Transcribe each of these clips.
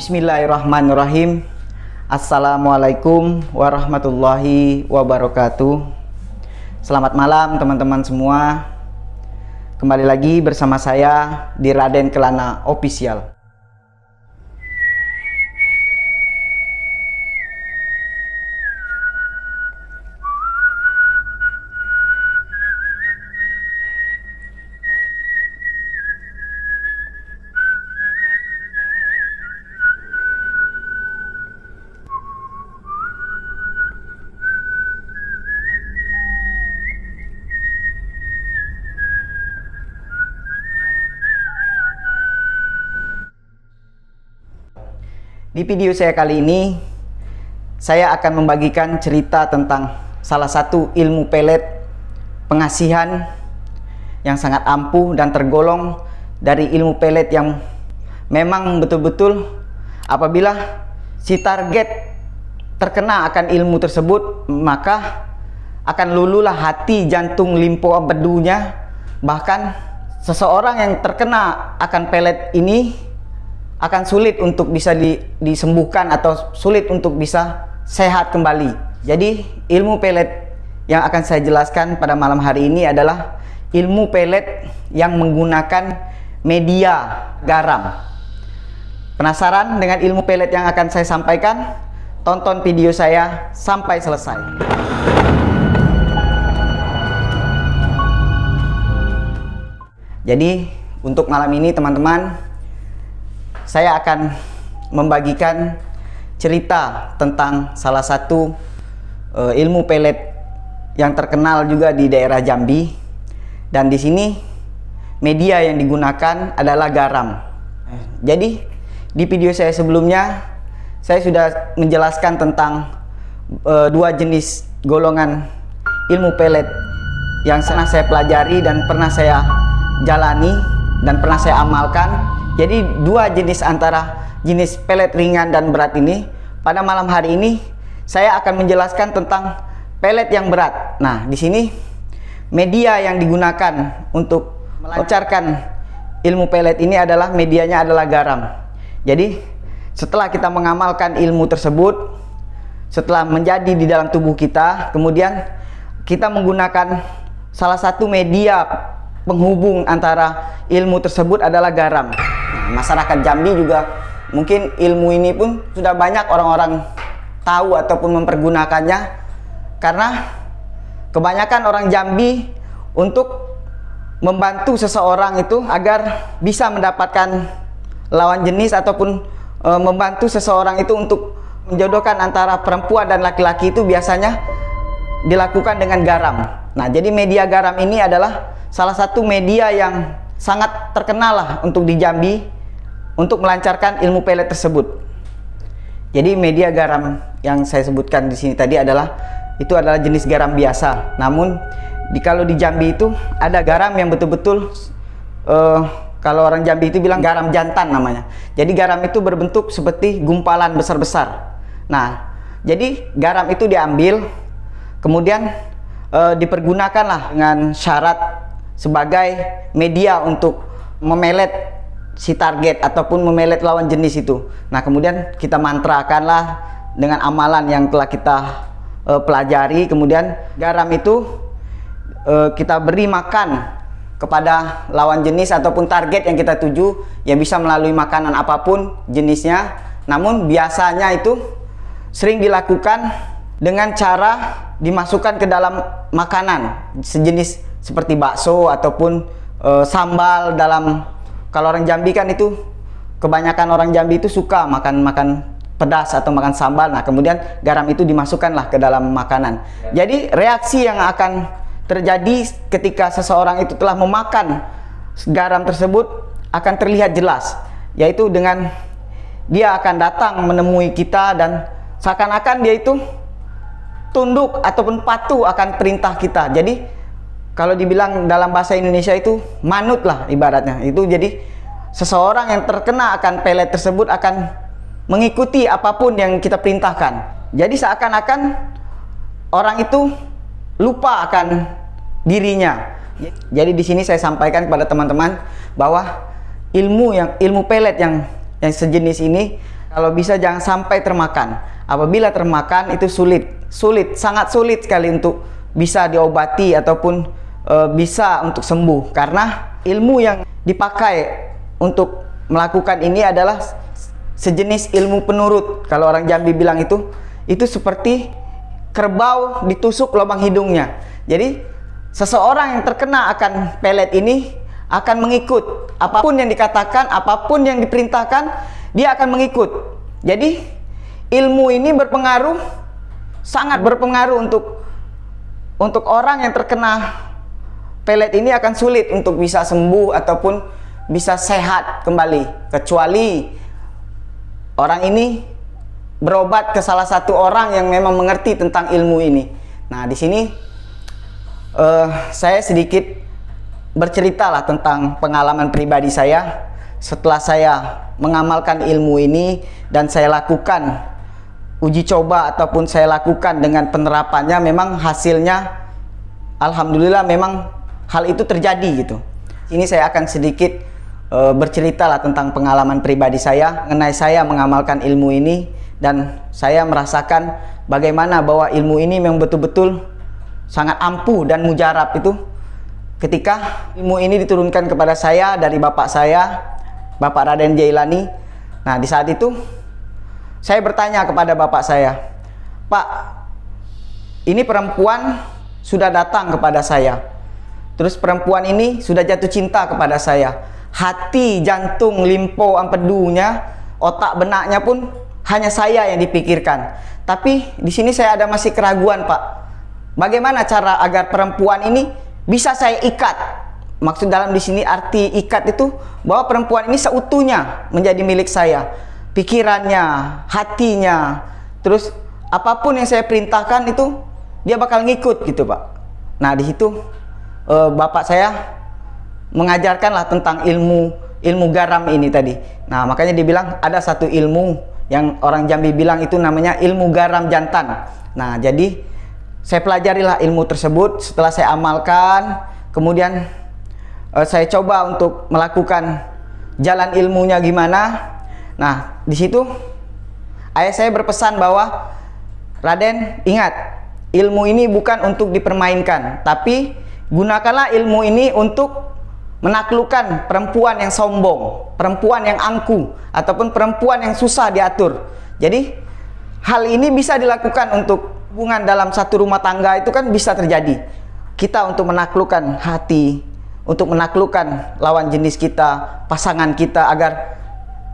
Bismillahirrahmanirrahim. Assalamualaikum warahmatullahi wabarakatuh. Selamat malam teman-teman semua. Kembali lagi bersama saya di Raden Kelana Official. Di video saya kali ini, saya akan membagikan cerita tentang salah satu ilmu pelet pengasihan yang sangat ampuh dan tergolong dari ilmu pelet yang memang betul-betul apabila si target terkena akan ilmu tersebut, maka akan lululah hati, jantung, limpa bedunya. Bahkan seseorang yang terkena akan pelet ini akan sulit untuk bisa disembuhkan atau sulit untuk bisa sehat kembali. Jadi ilmu pelet yang akan saya jelaskan pada malam hari ini adalah ilmu pelet yang menggunakan media garam. Penasaran dengan ilmu pelet yang akan saya sampaikan? Tonton video saya sampai selesai. Jadi untuk malam ini teman-teman, saya akan membagikan cerita tentang salah satu ilmu pelet yang terkenal juga di daerah Jambi, dan di sini media yang digunakan adalah garam. Jadi di video saya sebelumnya saya sudah menjelaskan tentang dua jenis golongan ilmu pelet yang pernah saya pelajari dan pernah saya jalani dan pernah saya amalkan. Jadi dua jenis antara jenis pelet ringan dan berat ini. Pada malam hari ini saya akan menjelaskan tentang pelet yang berat. Nah, di sini media yang digunakan untuk melancarkan ilmu pelet ini adalah medianya adalah garam. Jadi setelah kita mengamalkan ilmu tersebut, setelah menjadi di dalam tubuh kita, kemudian kita menggunakan salah satu media penghubung antara ilmu tersebut adalah garam. Masyarakat Jambi juga mungkin ilmu ini pun sudah banyak orang-orang tahu ataupun mempergunakannya, karena kebanyakan orang Jambi untuk membantu seseorang itu agar bisa mendapatkan lawan jenis ataupun membantu seseorang itu untuk menjodohkan antara perempuan dan laki-laki itu biasanya dilakukan dengan garam. Nah, jadi media garam ini adalah salah satu media yang sangat terkenal lah untuk di Jambi untuk melancarkan ilmu pelet tersebut. Jadi media garam yang saya sebutkan di sini tadi adalah jenis garam biasa. Namun kalau di Jambi itu ada garam yang betul-betul kalau orang Jambi itu bilang garam jantan namanya. Jadi garam itu berbentuk seperti gumpalan besar-besar. Nah, jadi garam itu diambil kemudian dipergunakanlah dengan syarat sebagai media untuk memelet si target ataupun memelet lawan jenis itu. Nah, kemudian kita mantrakanlah dengan amalan yang telah kita pelajari. Kemudian garam itu kita beri makan kepada lawan jenis ataupun target yang kita tuju, yang bisa melalui makanan apapun jenisnya. Namun biasanya itu sering dilakukan dengan cara dimasukkan ke dalam makanan sejenis seperti bakso ataupun sambal. Kalau orang Jambi kan itu kebanyakan orang Jambi itu suka makan pedas atau makan sambal. Nah, kemudian garam itu dimasukkanlah ke dalam makanan. Jadi reaksi yang akan terjadi ketika seseorang itu telah memakan garam tersebut akan terlihat jelas, yaitu dengan dia akan datang menemui kita dan seakan-akan dia itu tunduk ataupun patuh akan perintah kita. Jadi kalau dibilang dalam bahasa Indonesia itu manut lah ibaratnya. Itu jadi seseorang yang terkena akan pelet tersebut akan mengikuti apapun yang kita perintahkan. Jadi seakan-akan orang itu lupa akan dirinya. Jadi di sini saya sampaikan kepada teman-teman bahwa ilmu pelet yang sejenis ini Kalau bisa jangan sampai termakan. Apabila termakan itu sulit, sangat sulit sekali untuk bisa diobati ataupun bisa untuk sembuh. Karena ilmu yang dipakai untuk melakukan ini adalah sejenis ilmu penurut. Kalau orang Jambi bilang itu seperti kerbau ditusuk lubang hidungnya. Jadi seseorang yang terkena akan pelet ini akan mengikut. Apapun yang dikatakan, apapun yang diperintahkan, dia akan mengikut. Jadi ilmu ini berpengaruh, sangat berpengaruh untuk orang yang terkena pelet ini akan sulit untuk bisa sembuh ataupun bisa sehat kembali, kecuali orang ini berobat ke salah satu orang yang memang mengerti tentang ilmu ini. Nah, di sini saya sedikit berceritalah tentang pengalaman pribadi saya setelah saya mengamalkan ilmu ini dan saya lakukan uji coba ataupun saya lakukan dengan penerapannya, memang hasilnya alhamdulillah memang hal itu terjadi gitu. Ini saya akan sedikit berceritalah tentang pengalaman pribadi saya mengenai saya mengamalkan ilmu ini, dan saya merasakan bagaimana bahwa ilmu ini memang betul-betul sangat ampuh dan mujarab itu ketika ilmu ini diturunkan kepada saya dari bapak saya, Bapak Raden Jailani. Nah, di saat itu saya bertanya kepada bapak saya, "Pak, ini perempuan sudah datang kepada saya. Terus perempuan ini sudah jatuh cinta kepada saya. Hati, jantung, limpo, empedunya, otak benaknya pun hanya saya yang dipikirkan. Tapi di sini saya ada masih keraguan, Pak. Bagaimana cara agar perempuan ini bisa saya ikat?" Maksud dalam di sini arti ikat itu bahwa perempuan ini seutuhnya menjadi milik saya. Pikirannya, hatinya, terus apapun yang saya perintahkan itu dia bakal ngikut gitu, Pak. Nah, di situ bapak saya mengajarkanlah tentang ilmu garam ini tadi. Nah, makanya dibilang ada satu ilmu yang orang Jambi bilang itu namanya ilmu garam jantan. Nah, jadi saya pelajarilah ilmu tersebut. Setelah saya amalkan, kemudian saya coba untuk melakukan jalan ilmunya gimana. Nah, di situ ayah saya berpesan bahwa, "Raden, ingat, ilmu ini bukan untuk dipermainkan, tapi gunakanlah ilmu ini untuk menaklukkan perempuan yang sombong, perempuan yang angkuh, ataupun perempuan yang susah diatur." Jadi hal ini bisa dilakukan untuk hubungan dalam satu rumah tangga, itu kan bisa terjadi. Kita untuk menaklukkan hati, untuk menaklukkan lawan jenis kita, pasangan kita agar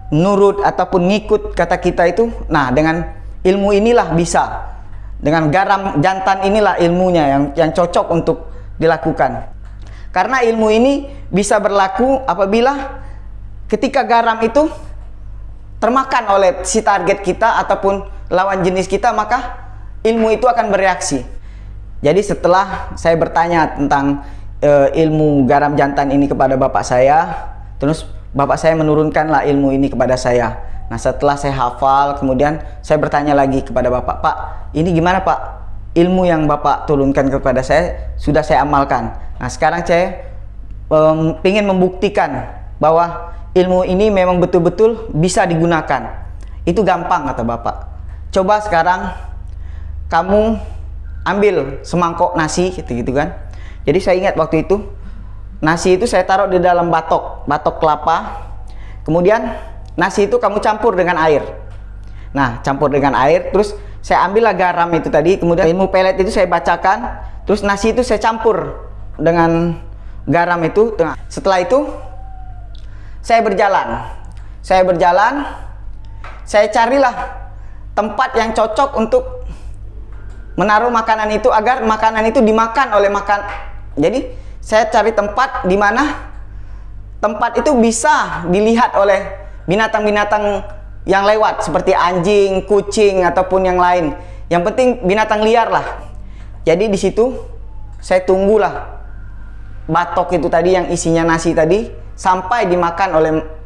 nurut ataupun ngikut kata kita itu. Nah, dengan ilmu inilah bisa. Dengan garam jantan inilah ilmunya yang cocok untuk dilakukan. Karena ilmu ini bisa berlaku apabila ketika garam itu termakan oleh si target kita ataupun lawan jenis kita, maka ilmu itu akan bereaksi. Jadi setelah saya bertanya tentang ilmu garam jantan ini kepada bapak saya, terus bapak saya menurunkanlah ilmu ini kepada saya. Nah, setelah saya hafal, kemudian saya bertanya lagi kepada bapak, "Pak, ini gimana, Pak? Ilmu yang bapak turunkan kepada saya sudah saya amalkan. Nah, sekarang saya ingin membuktikan bahwa ilmu ini memang betul-betul bisa digunakan." Itu gampang, kata bapak. "Coba sekarang kamu ambil semangkok nasi," gitu kan. Jadi saya ingat waktu itu nasi itu saya taruh di dalam batok kelapa. Kemudian nasi itu kamu campur dengan air. Nah, campur dengan air, terus saya ambillah garam itu tadi, kemudian ilmu pelet itu saya bacakan, terus nasi itu saya campur dengan garam itu. Nah, setelah itu saya berjalan, saya carilah tempat yang cocok untuk menaruh makanan itu agar makanan itu dimakan oleh Jadi saya cari tempat di mana tempat itu bisa dilihat oleh binatang-binatang yang lewat seperti anjing, kucing ataupun yang lain. Yang penting binatang liar lah. Jadi di situ saya tunggulah batok itu tadi yang isinya nasi tadi sampai dimakan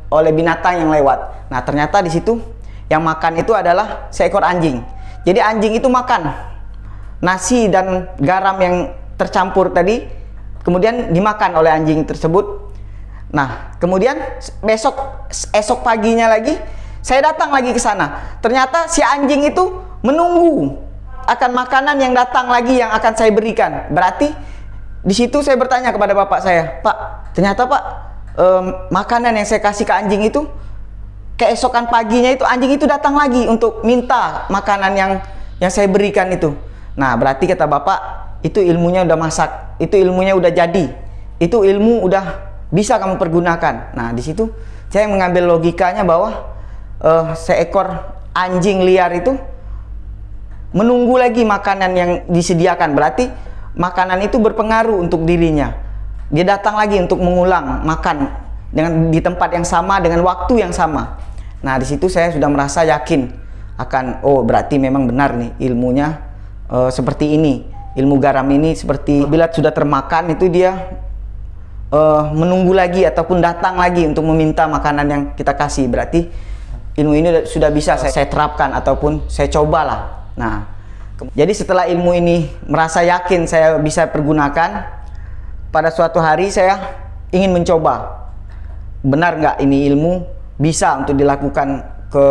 oleh binatang yang lewat. Nah, ternyata di situ yang makan itu adalah seekor anjing. Jadi anjing itu makan nasi dan garam yang tercampur tadi, kemudian dimakan oleh anjing tersebut. Nah, kemudian esok paginya lagi Saya datang lagi ke sana. Ternyata si anjing itu menunggu akan makanan yang datang lagi yang akan saya berikan. Berarti di situ saya bertanya kepada bapak saya, Pak, ternyata Pak, makanan yang saya kasih ke anjing itu, keesokan paginya itu anjing itu datang lagi untuk minta makanan yang saya berikan itu. Nah, berarti kata bapak, itu ilmunya udah masak, itu ilmunya udah jadi, itu ilmu udah bisa kamu pergunakan. Nah, di situ saya mengambil logikanya bahwa seekor anjing liar itu menunggu lagi makanan yang disediakan. Berarti makanan itu berpengaruh untuk dirinya. Dia datang lagi untuk mengulang makan di tempat yang sama dengan waktu yang sama. Nah, di situ saya sudah merasa yakin akan, oh berarti memang benar nih ilmunya seperti ini. Ilmu garam ini seperti bila sudah termakan itu dia menunggu lagi ataupun datang lagi untuk meminta makanan yang kita kasih. Berarti ilmu ini sudah bisa saya terapkan ataupun saya cobalah. Nah, jadi setelah ilmu ini merasa yakin saya bisa pergunakan, pada suatu hari saya ingin mencoba, benar nggak ini ilmu bisa untuk dilakukan ke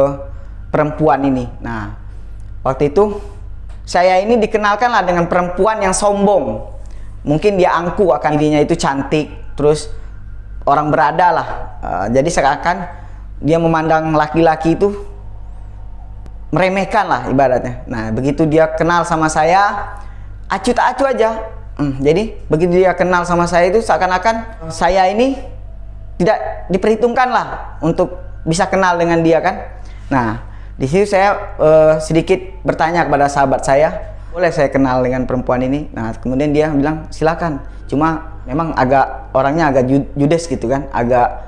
perempuan ini. Nah, waktu itu saya ini dikenalkanlah dengan perempuan yang sombong. Mungkin dia angku akan dirinya itu cantik, terus orang berada lah. Jadi seakan dia memandang laki-laki itu meremehkan lah ibaratnya. Nah, begitu dia kenal sama saya, acuh tak acuh aja. Jadi begitu dia kenal sama saya itu seakan-akan saya ini tidak diperhitungkan lah untuk bisa kenal dengan dia kan. Nah, di situ saya sedikit bertanya kepada sahabat saya, boleh saya kenal dengan perempuan ini? Nah, kemudian dia bilang silakan. Cuma memang orangnya agak judes gitu kan, agak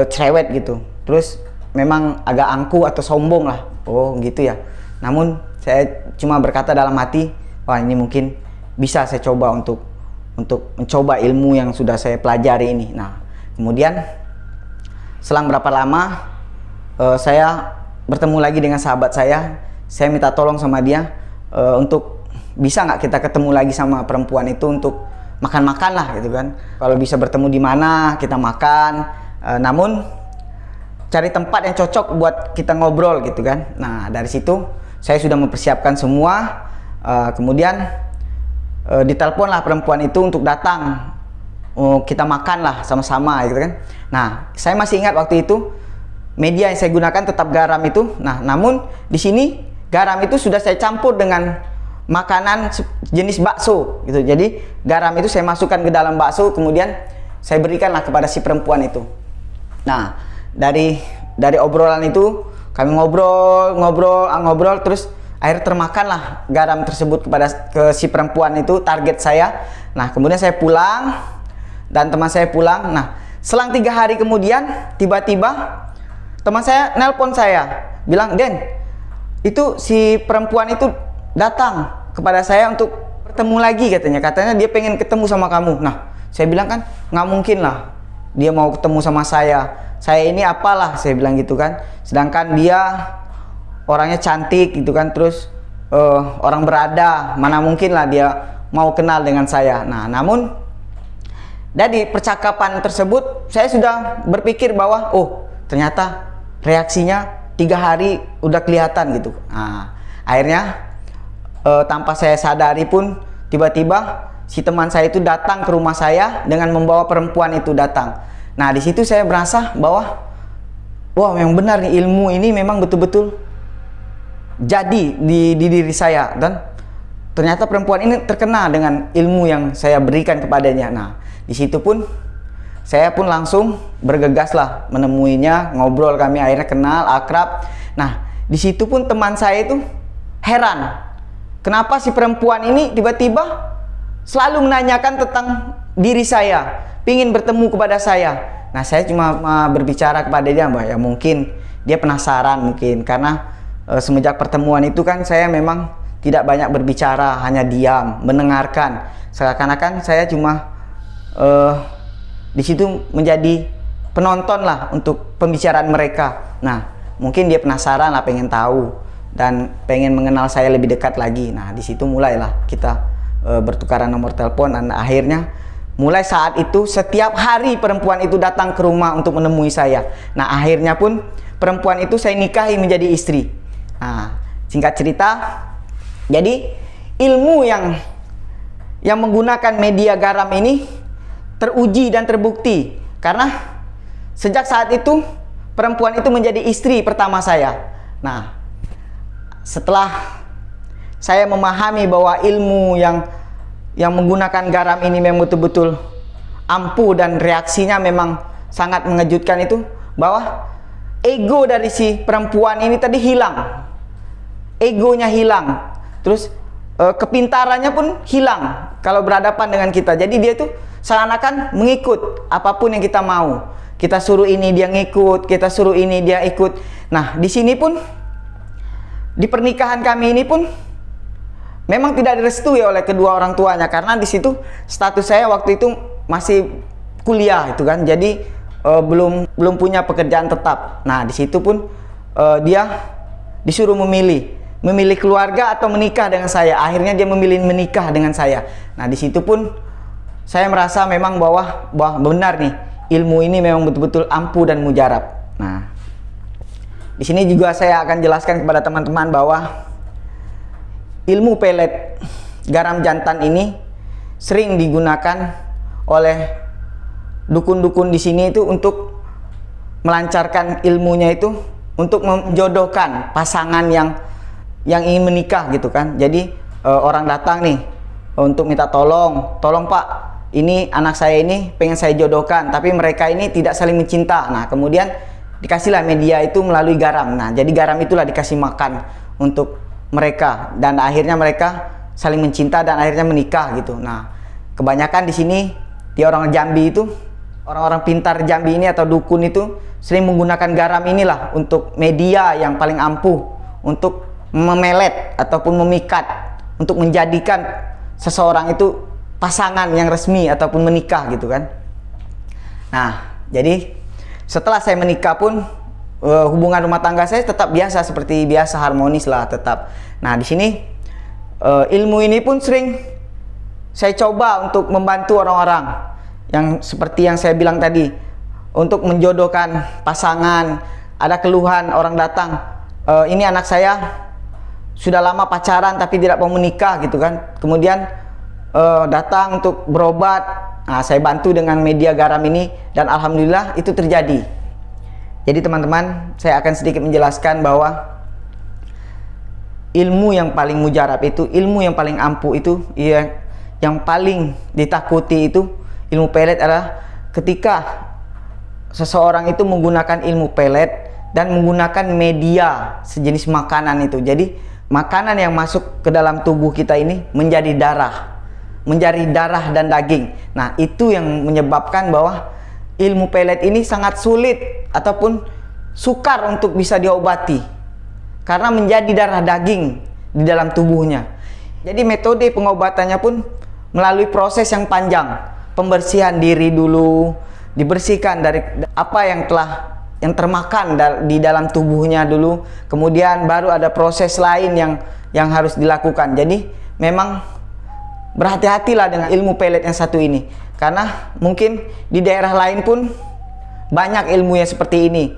cerewet gitu. Terus memang agak angku atau sombong lah. Oh gitu ya. Namun saya cuma berkata dalam hati, wah ini mungkin bisa saya coba untuk mencoba ilmu yang sudah saya pelajari ini. Nah, kemudian selang berapa lama saya bertemu lagi dengan sahabat saya minta tolong sama dia untuk bisa nggak kita ketemu lagi sama perempuan itu untuk makan-makan lah gitu kan. Kalau bisa bertemu di mana kita makan, namun cari tempat yang cocok buat kita ngobrol gitu kan. Nah, dari situ saya sudah mempersiapkan semua. Kemudian ditelepon lah perempuan itu untuk datang. Kita makan lah sama-sama gitu kan. Nah, saya masih ingat waktu itu media yang saya gunakan tetap garam itu. Nah, namun di sini garam itu sudah saya campur dengan makanan jenis bakso gitu. Jadi garam itu saya masukkan ke dalam bakso, kemudian saya berikanlah kepada si perempuan itu. Nah, dari obrolan itu kami ngobrol terus akhirnya termakanlah garam tersebut ke si perempuan itu, target saya. Nah, kemudian saya pulang dan teman saya pulang. Nah, selang 3 hari kemudian tiba-tiba teman saya nelpon saya, bilang, Den, itu si perempuan itu datang kepada saya untuk bertemu lagi katanya dia pengen ketemu sama kamu. Nah, saya bilang kan nggak mungkin lah dia mau ketemu sama saya ini apalah, saya bilang gitu kan. Sedangkan dia orangnya cantik gitu kan, terus orang berada, mana mungkin lah dia mau kenal dengan saya. Nah, namun dari percakapan tersebut saya sudah berpikir bahwa oh ternyata reaksinya 3 hari udah kelihatan gitu. Nah, akhirnya tanpa saya sadari pun tiba-tiba si teman saya itu datang ke rumah saya dengan membawa perempuan itu datang. Nah, di situ saya merasa bahwa wah, memang benar nih, ilmu ini memang betul-betul jadi di diri saya, dan ternyata perempuan ini terkena dengan ilmu yang saya berikan kepadanya. Nah, di situ pun saya pun langsung bergegas lah menemuinya, ngobrol, kami akhirnya kenal, akrab. Nah, di situ pun teman saya itu heran, kenapa si perempuan ini tiba-tiba selalu menanyakan tentang diri saya, pingin bertemu kepada saya. Nah, saya cuma berbicara kepada dia bahwa ya mungkin dia penasaran mungkin, karena semenjak pertemuan itu kan saya memang tidak banyak berbicara, hanya diam, mendengarkan. Seakan-akan saya cuma di situ menjadi penonton lah untuk pembicaraan mereka. Nah, mungkin dia penasaran lah, pengen tahu dan pengen mengenal saya lebih dekat lagi. Nah, di situ mulailah kita bertukaran nomor telepon, dan akhirnya mulai saat itu setiap hari perempuan itu datang ke rumah untuk menemui saya. Nah, akhirnya pun perempuan itu saya nikahi menjadi istri. Nah, singkat cerita, jadi ilmu yang menggunakan media garam ini teruji dan terbukti karena sejak saat itu perempuan itu menjadi istri pertama saya. Nah, setelah saya memahami bahwa ilmu yang menggunakan garam ini memang betul-betul ampuh dan reaksinya memang sangat mengejutkan, itu bahwa ego dari si perempuan ini tadi hilang. Egonya hilang. Terus kepintarannya pun hilang kalau berhadapan dengan kita. Jadi dia tuh seakan-akan mengikut apapun yang kita mau. Kita suruh ini dia ngikut, kita suruh ini dia ikut. Nah, di sini pun di pernikahan kami ini pun memang tidak direstui oleh kedua orang tuanya karena di situ status saya waktu itu masih kuliah itu kan. Jadi belum punya pekerjaan tetap. Nah, di situ pun dia disuruh memilih keluarga atau menikah dengan saya. Akhirnya dia memilih menikah dengan saya. Nah, di situ pun saya merasa memang bahwa benar nih, ilmu ini memang betul-betul ampuh dan mujarab. Nah, di sini juga saya akan jelaskan kepada teman-teman bahwa ilmu pelet garam jantan ini sering digunakan oleh dukun-dukun di sini itu untuk melancarkan ilmunya itu untuk menjodohkan pasangan yang ingin menikah gitu kan. Jadi orang datang nih untuk minta tolong Pak, ini anak saya ini pengen saya jodohkan, tapi mereka ini tidak saling mencinta. Nah, kemudian dikasihlah media itu melalui garam. Nah, jadi garam itulah dikasih makan untuk mereka dan akhirnya mereka saling mencinta dan akhirnya menikah gitu. Nah, kebanyakan di sini di orang Jambi itu, orang-orang pintar Jambi ini atau dukun itu sering menggunakan garam inilah untuk media yang paling ampuh untuk memelet ataupun memikat untuk menjadikan seseorang itu pasangan yang resmi ataupun menikah gitu kan. Nah, jadi setelah saya menikah pun hubungan rumah tangga saya tetap biasa, seperti biasa, harmonis lah tetap. Nah, di sini ilmu ini pun sering saya coba untuk membantu orang-orang yang seperti yang saya bilang tadi, untuk menjodohkan pasangan. Ada keluhan orang datang, ini anak saya sudah lama pacaran tapi tidak mau menikah gitu kan. Kemudian datang untuk berobat. Nah, saya bantu dengan media garam ini dan alhamdulillah itu terjadi. Jadi teman-teman, saya akan sedikit menjelaskan bahwa ilmu yang paling mujarab itu, ilmu yang paling ampuh itu, yang paling ditakuti itu ilmu pelet adalah ketika seseorang itu menggunakan ilmu pelet dan menggunakan media sejenis makanan itu. Jadi makanan yang masuk ke dalam tubuh kita ini menjadi darah dan daging. Nah, itu yang menyebabkan bahwa ilmu pelet ini sangat sulit ataupun sukar untuk bisa diobati karena menjadi darah daging di dalam tubuhnya. Jadi metode pengobatannya pun melalui proses yang panjang. Pembersihan diri dulu, dibersihkan dari apa yang termakan di dalam tubuhnya dulu. Kemudian baru ada proses lain yang harus dilakukan. Jadi memang berhati-hatilah dengan ilmu pelet yang satu ini, karena mungkin di daerah lain pun banyak ilmu yang seperti ini,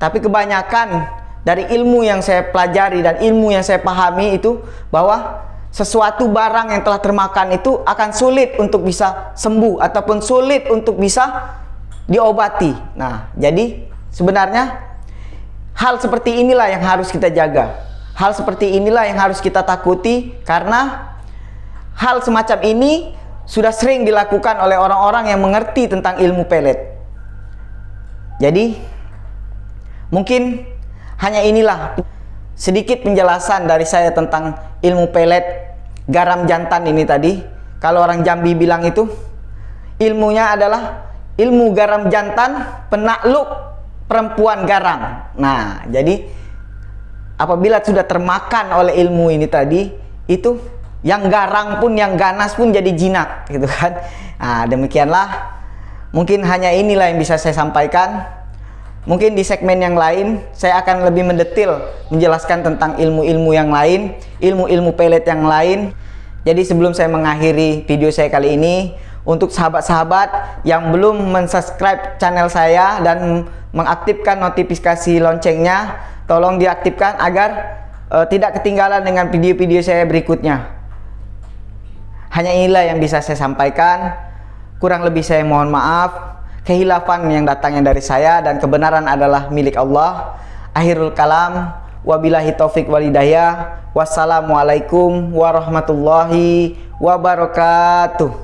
tapi kebanyakan dari ilmu yang saya pelajari dan ilmu yang saya pahami itu bahwa sesuatu barang yang telah termakan itu akan sulit untuk bisa sembuh ataupun sulit untuk bisa diobati. Nah, jadi sebenarnya hal seperti inilah yang harus kita jaga, hal seperti inilah yang harus kita takuti, karena hal semacam ini sudah sering dilakukan oleh orang-orang yang mengerti tentang ilmu pelet. Jadi mungkin hanya inilah sedikit penjelasan dari saya tentang ilmu pelet garam jantan ini tadi. Kalau orang Jambi bilang itu ilmunya adalah ilmu garam jantan penakluk perempuan garam. Nah, jadi apabila sudah termakan oleh ilmu ini tadi, itu yang garang pun, yang ganas pun jadi jinak gitu kan. Nah, demikianlah, mungkin hanya inilah yang bisa saya sampaikan. Mungkin di segmen yang lain saya akan lebih mendetil menjelaskan tentang ilmu-ilmu yang lain, ilmu-ilmu pelet yang lain. Jadi sebelum saya mengakhiri video saya kali ini, Untuk sahabat-sahabat yang belum mensubscribe channel saya dan mengaktifkan notifikasi loncengnya, tolong diaktifkan agar tidak ketinggalan dengan video-video saya berikutnya. Hanya inilah yang bisa saya sampaikan. Kurang lebih saya mohon maaf. Kehilafan yang datangnya dari saya dan kebenaran adalah milik Allah. Akhirul kalam, wabillahi taufik wal hidayah. Wassalamualaikum warahmatullahi wabarakatuh.